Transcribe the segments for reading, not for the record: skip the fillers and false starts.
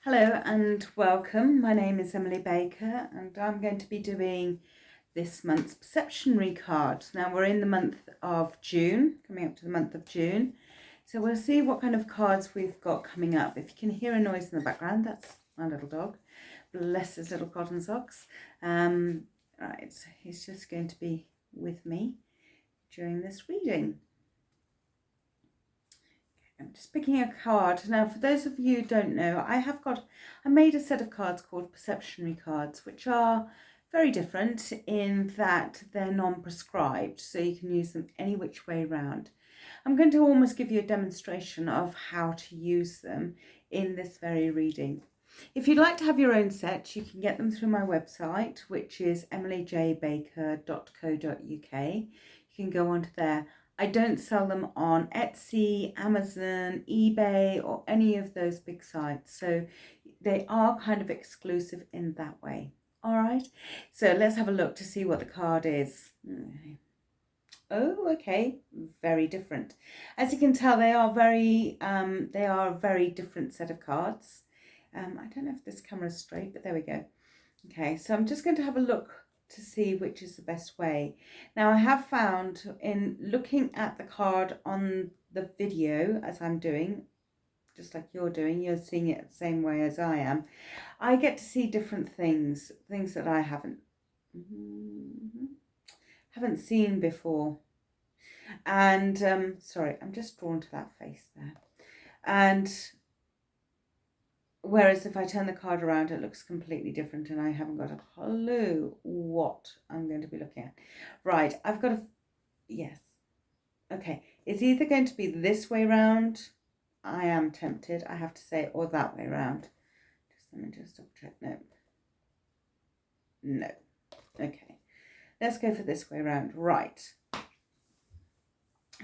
Hello and welcome. My name is Emily Baker and I'm going to be doing this month's Perceptionary card. Now we're in the month of June, coming up to the month of June. So we'll see what kind of cards we've got coming up. If you can hear a noise in the background, that's my little dog. Bless his little cotton socks. Right, so he's just going to be with me during this reading. I'm just picking a card. Now, for those of you who don't know, I made a set of cards called Perceptionary cards, which are very different in that they're non-prescribed, so you can use them any which way round. I'm going to almost give you a demonstration of how to use them in this very reading. If you'd like to have your own set, you can get them through my website, which is emilyjbaker.co.uk. You can go onto there. I don't sell them on Etsy, Amazon, eBay, or any of those big sites. So they are kind of exclusive in that way. All right. So let's have a look to see what the card is. Oh, okay. Very different. As you can tell, they are a very different set of cards. I don't know if this camera is straight, but there we go. Okay, so I'm just going to have a look to see which is the best way. Now, I have found in looking at the card on the video as I'm doing, just like you're doing, you're seeing it the same way as I am. I get to see different things that I haven't seen before. And sorry, I'm just drawn to that face there. And whereas if I turn the card around, it looks completely different and I haven't got a clue what I'm going to be looking at. Right, I've got yes. Okay, it's either going to be this way round, I am tempted, I have to say, or that way round. Let me just double check. No. Okay, let's go for this way round. Right.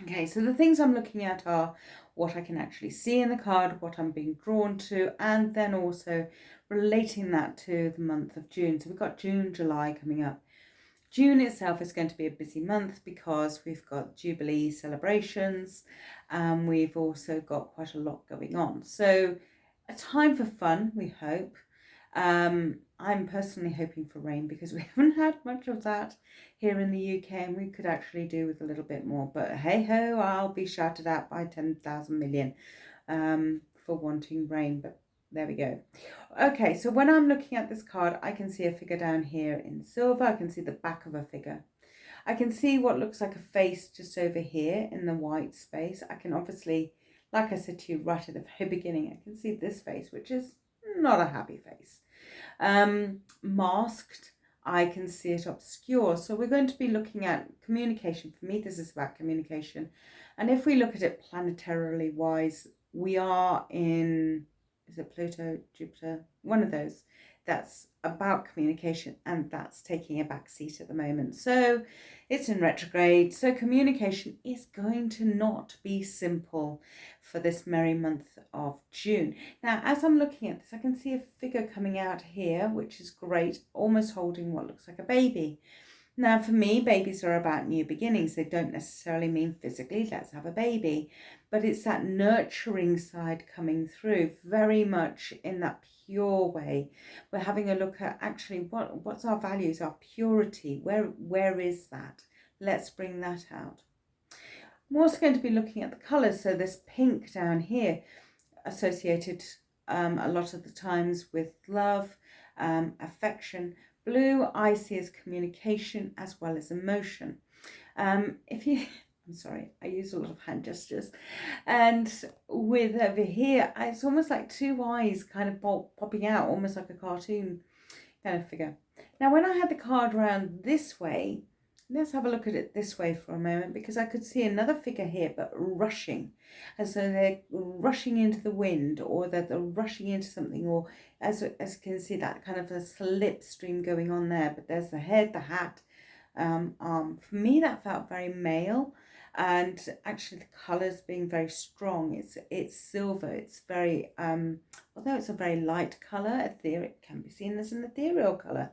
Okay, so the things I'm looking at are what I can actually see in the card, what I'm being drawn to, and then also relating that to the month of June. So we've got June, July coming up. June itself is going to be a busy month because we've got Jubilee celebrations. We've also got quite a lot going on. So a time for fun, we hope. I'm personally hoping for rain because we haven't had much of that here in the UK and we could actually do with a little bit more. But hey ho, I'll be shouted at by 10,000 million for wanting rain. But there we go. Okay, so when I'm looking at this card, I can see a figure down here in silver. I can see the back of a figure. I can see what looks like a face just over here in the white space. I can obviously, like I said to you right at the very beginning, I can see this face, which is not a happy face. Masked, I can see it obscure. So we're going to be looking at communication. For me, this is about communication. And if we look at it planetarily wise, we are in, is it Pluto, Jupiter? One of those. That's about communication and that's taking a back seat at the moment. So it's in retrograde. So communication is going to not be simple for this merry month of June. Now, as I'm looking at this, I can see a figure coming out here, which is great, almost holding what looks like a baby. Now, for me, babies are about new beginnings. They don't necessarily mean physically, let's have a baby, but it's that nurturing side coming through very much in that pure way. We're having a look at actually what's our values, our purity. Where is that? Let's bring that out. I'm also going to be looking at the colours. So this pink down here, associated a lot of the times with love, affection. Blue I see as communication as well as emotion. I'm sorry, I use a lot of hand gestures. And with over here, it's almost like two eyes kind of popping out, almost like a cartoon kind of figure. Now, when I had the card around this way, let's have a look at it this way for a moment, because I could see another figure here, but rushing. As though they're rushing into the wind, or that they're rushing into something, or as you can see, that kind of a slipstream going on there. But there's the head, the hat, arm. For me, that felt very male. And actually the colours being very strong. It's silver. It's very, although it's a very light colour, it can be seen as an ethereal colour.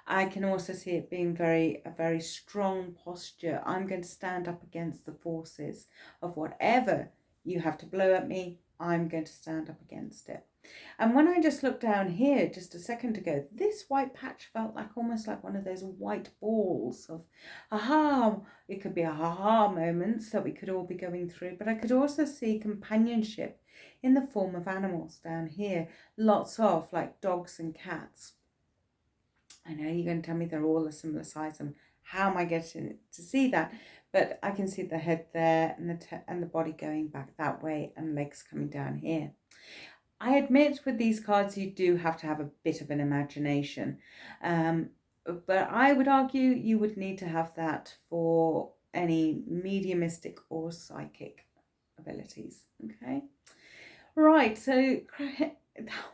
I can also see it being a very strong posture. I'm going to stand up against the forces of whatever you have to blow at me. I'm going to stand up against it. And when I just looked down here just a second ago, this white patch felt like almost like one of those white balls of aha. It could be aha moments that we could all be going through, but I could also see companionship in the form of animals down here, lots of like dogs and cats. I know you're going to tell me they're all a similar size, and how am I getting to see that? But I can see the head there and the body going back that way and legs coming down here. I admit with these cards you do have to have a bit of an imagination, but I would argue you would need to have that for any mediumistic or psychic abilities. Okay, right, so it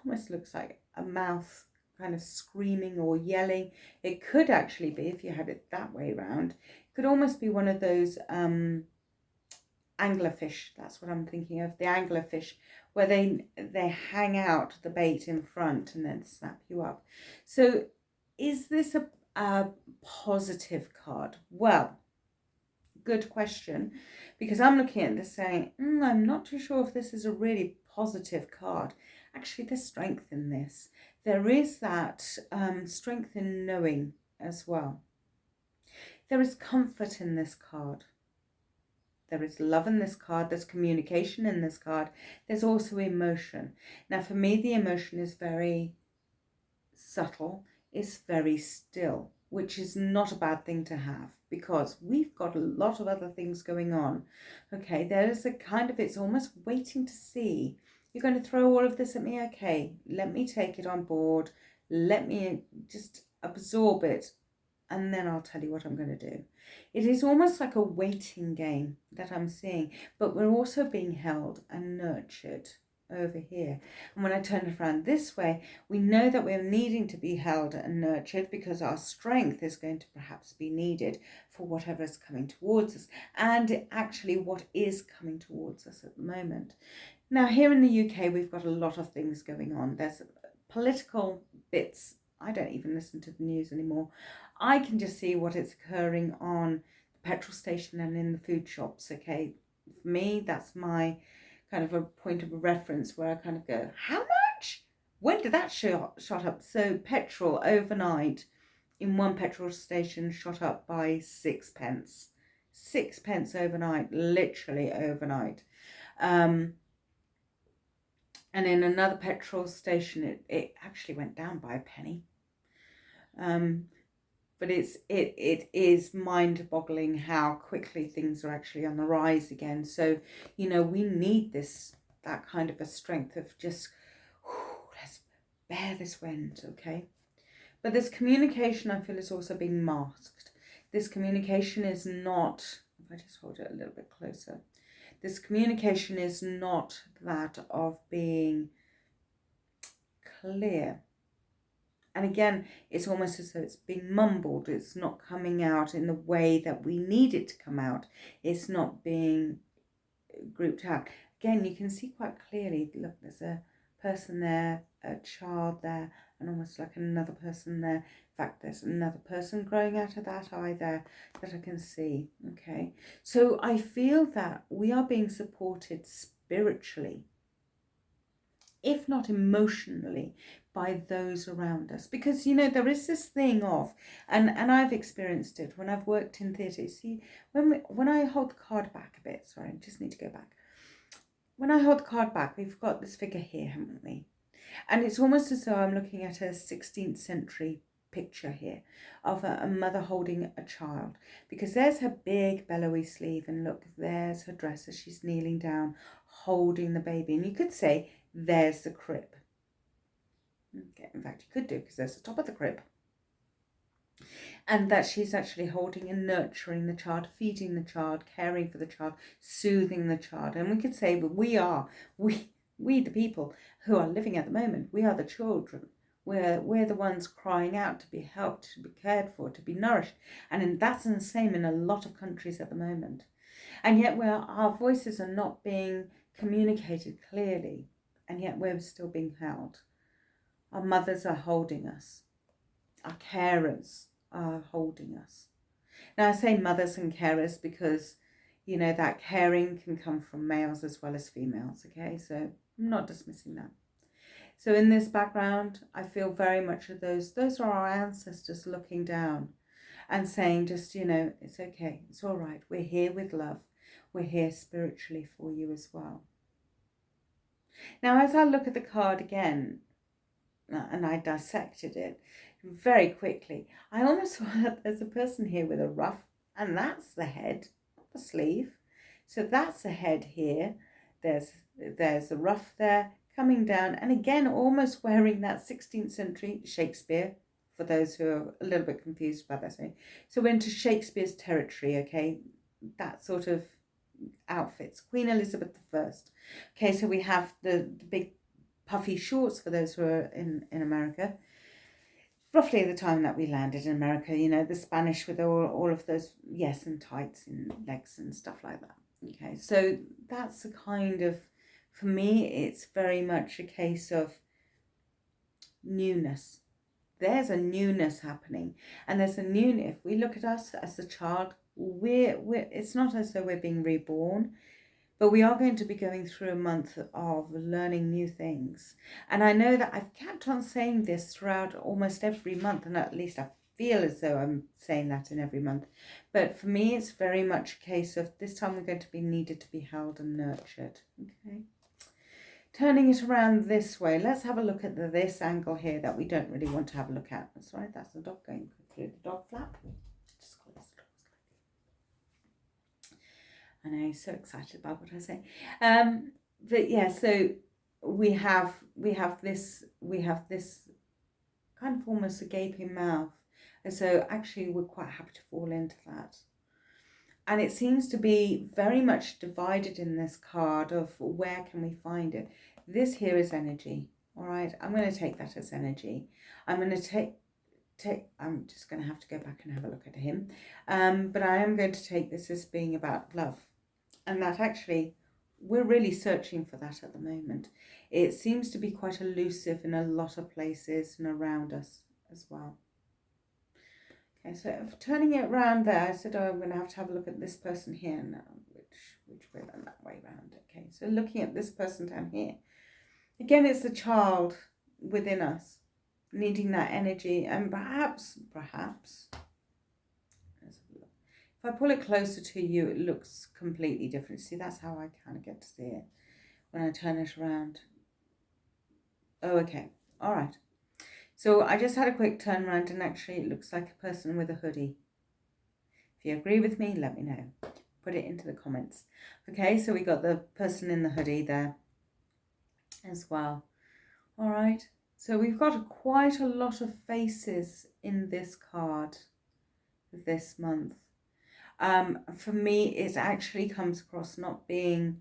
almost looks like a mouth kind of screaming or yelling. It could actually be, if you had it that way around, it could almost be one of those anglerfish. That's what I'm thinking of, the anglerfish, where they hang out the bait in front and then snap you up. So is this a positive card? Well, good question, because I'm looking at this saying, I'm not too sure if this is a really positive card. Actually, there's strength in this. There is that strength in knowing as well. There is comfort in this card. There is love in this card. There's communication in this card. There's also emotion. Now, for me, the emotion is very subtle. It's very still, which is not a bad thing to have, because we've got a lot of other things going on. Okay, there's a kind of, it's almost waiting to see. You're going to throw all of this at me? Okay, let me take it on board. Let me just absorb it, and then I'll tell you what I'm going to do. It is almost like a waiting game that I'm seeing, but we're also being held and nurtured over here. And when I turn it around this way, we know that we're needing to be held and nurtured because our strength is going to perhaps be needed for whatever is coming towards us, and actually what is coming towards us at the moment. Now, here in the UK, we've got a lot of things going on. There's political bits. I don't even listen to the news anymore. I can just see what is occurring on the petrol station and in the food shops, okay? For me, that's my kind of a point of reference where I kind of go, how much? When did that shot up? So petrol overnight in one petrol station shot up by 6p. 6p overnight, literally overnight. And in another petrol station, it actually went down by a penny. But it is mind-boggling how quickly things are actually on the rise again. So, you know, we need that kind of a strength of just, let's bear this wind, okay? But this communication, I feel, is also being masked. This communication is not, if I just hold it a little bit closer, this communication is not that of being clear. And again, it's almost as though it's being mumbled. It's not coming out in the way that we need it to come out. It's not being grouped out. Again, you can see quite clearly, look, there's a person there, a child there, and almost like another person there. In fact, there's another person growing out of that eye there that I can see, okay? So I feel that we are being supported spiritually, if not emotionally, by those around us. Because, you know, there is this thing of, and I've experienced it when I've worked in theatre. See, when I hold the card back a bit, sorry, I just need to go back. When I hold the card back, we've got this figure here, haven't we? And it's almost as though I'm looking at a 16th century picture here of a mother holding a child, because there's her big bellowy sleeve, and look, there's her dress as she's kneeling down holding the baby, and you could say there's the crib. Okay, in fact you could do, because there's the top of the crib, and that she's actually holding and nurturing the child, feeding the child, caring for the child, soothing the child. And we could say, but we the people who are living at the moment, we are the children. We're the ones crying out to be helped, to be cared for, to be nourished. And that's the same in a lot of countries at the moment. And yet our voices are not being communicated clearly, and yet we're still being held. Our mothers are holding us. Our carers are holding us. Now I say mothers and carers because, You know, that caring can come from males as well as females, okay? So I'm not dismissing that. So in this background, I feel very much of those are our ancestors looking down and saying, just, you know, it's okay, it's all right. We're here with love. We're here spiritually for you as well. Now, as I look at the card again, and I dissected it very quickly, I almost saw that there's a person here with a ruff, and that's the head, not the sleeve. So that's the head here. There's a ruff there coming down, and again, almost wearing that 16th century Shakespeare, for those who are a little bit confused about that. So we're into Shakespeare's territory, okay? That sort of outfits. Queen Elizabeth I. Okay, so we have the big puffy shorts for those who are in America. Roughly the time that we landed in America, you know, the Spanish with all of those, yes, and tights and legs and stuff like that. Okay, so that's a kind of, for me, it's very much a case of newness. There's a newness happening, and there's a newness. If we look at us as a child, we're it's not as though we're being reborn, but we are going to be going through a month of learning new things. And I know that I've kept on saying this throughout almost every month, and at least I feel as though I'm saying that in every month. But for me, it's very much a case of this time we're going to be needed to be held and nurtured. Okay. Turning it around this way, let's have a look at this angle here that we don't really want to have a look at. That's right, that's the dog going through the dog flap. Just close the door slightly. I know, so excited about what I say. But yeah, so we have this kind of almost a gaping mouth. And so actually we're quite happy to fall into that. And it seems to be very much divided in this card of where can we find it. This here is energy, all right? I'm going to take that as energy. I'm going to take. I'm just going to have to go back and have a look at him. But I am going to take this as being about love. And that actually, we're really searching for that at the moment. It seems to be quite elusive in a lot of places and around us as well. Okay, so turning it around there, I said, oh, I'm going to have a look at this person here now. Which way then? That way around. Okay, so looking at this person down here. Again, it's the child within us, needing that energy. And perhaps, if I pull it closer to you, it looks completely different. See, that's how I kind of get to see it when I turn it around. Oh, okay. All right. So I just had a quick turn around, and actually it looks like a person with a hoodie. If you agree with me, let me know. Put it into the comments. Okay, so we got the person in the hoodie there as well. All right, so we've got quite a lot of faces in this card this month. For me, it actually comes across not being,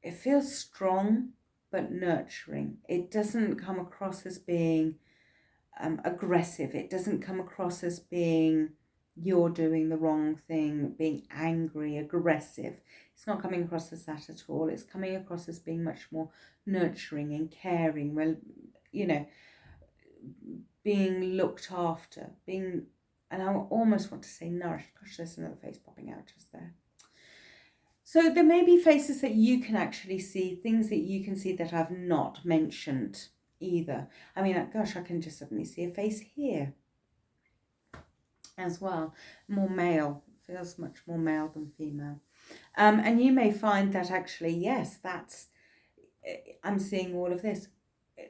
it feels strong, but nurturing. It doesn't come across as being aggressive. It doesn't come across as being you're doing the wrong thing, being angry, aggressive. It's not coming across as that at all. It's coming across as being much more nurturing and caring, well, you know, being looked after, being, and I almost want to say nourished. Gosh, there's another face popping out just there. So there may be faces that you can actually see, things that you can see that I've not mentioned either. I mean, gosh, I can just suddenly see a face here as well. More male, feels much more male than female. And you may find that actually, yes, I'm seeing all of this.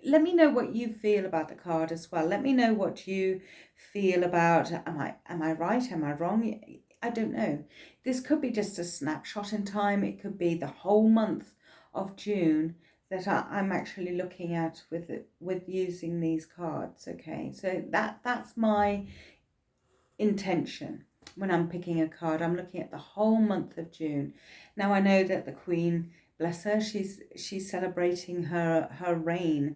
Let me know what you feel about the card as well. Let me know what you feel about, am I right? Am I wrong? I don't know. This could be just a snapshot in time. It could be the whole month of June that I'm actually looking at with using these cards. Okay, so that's my intention when I'm picking a card. I'm looking at the whole month of June. Now I know that the Queen, bless her, she's celebrating her reign,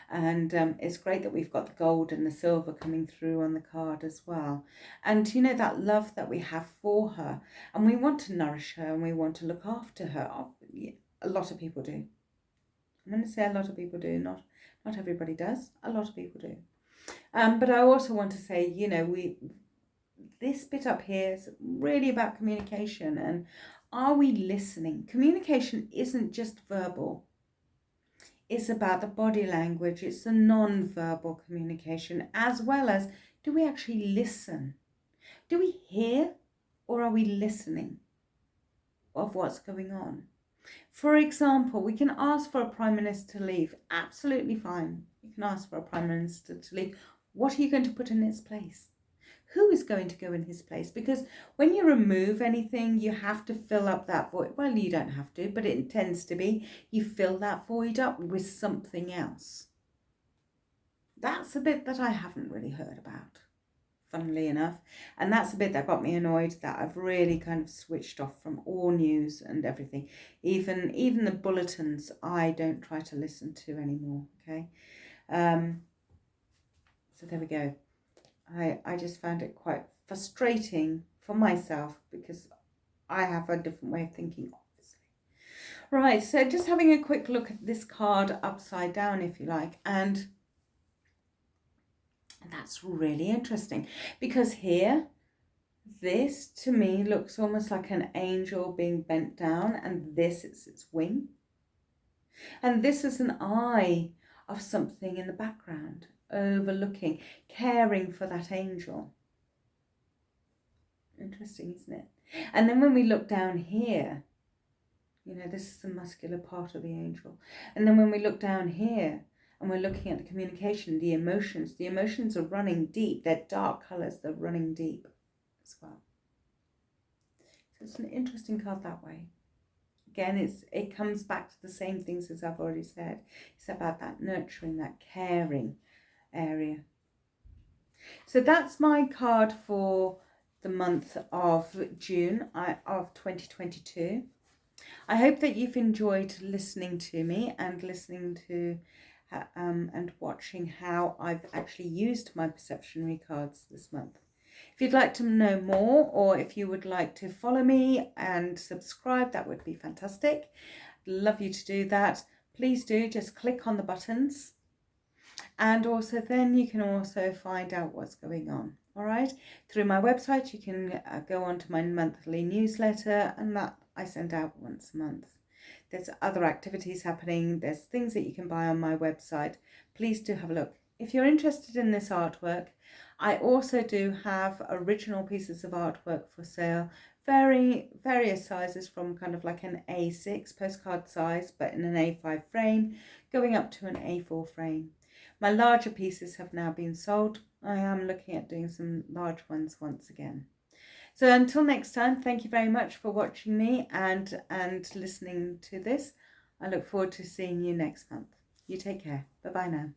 and it's great that we've got the gold and the silver coming through on the card as well. And you know, that love that we have for her, and we want to nourish her and we want to look after her. A lot of people do. I'm going to say a lot of people do, not everybody does. A lot of people do. But I also want to say, you know, this bit up here is really about communication, and are we listening? Communication isn't just verbal. It's about the body language. It's the non-verbal communication, as well as, do we actually listen? Do we hear, or are we listening of what's going on? For example, we can ask for a prime minister to leave. Absolutely fine. You can ask for a prime minister to leave. What are you going to put in its place? Who is going to go in his place? Because when you remove anything, you have to fill up that void. Well, you don't have to, but it tends to be. You fill that void up with something else. That's a bit that I haven't really heard about, funnily enough. And that's a bit that got me annoyed, that I've really kind of switched off from all news and everything. Even the bulletins, I don't try to listen to anymore, okay? So there we go. I just found it quite frustrating for myself because I have a different way of thinking, obviously. Right, so just having a quick look at this card upside down, if you like, and that's really interesting because here, this to me looks almost like an angel being bent down, and this is its wing. And this is an eye of something in the background, overlooking, caring for that angel. Interesting, isn't it? And then when we look down here, this is the muscular part of the angel. And then when we look down here and we're looking at the communication, the emotions are running deep. They're dark colours, they're running deep as well. So it's an interesting card that way. Again, it comes back to the same things as I've already said. It's about that nurturing, that caring area. So that's my card for the month of June of 2022. I hope that you've enjoyed listening to me and listening to and watching how I've actually used my Perceptionary cards this month. If you'd like to know more, or if you would like to follow me and subscribe, that would be fantastic. Love you to do that. Please do, just click on the buttons. And also then you can also find out what's going on. All right. Through my website, you can go on to my monthly newsletter, and that I send out once a month. There's other activities happening. There's things that you can buy on my website. Please do have a look. If you're interested in this artwork, I also do have original pieces of artwork for sale, various sizes, from kind of like an A6 postcard size, but in an A5 frame, going up to an A4 frame. My larger pieces have now been sold. I am looking at doing some large ones once again. So until next time, thank you very much for watching me and listening to this. I look forward to seeing you next month. You take care. Bye-bye now.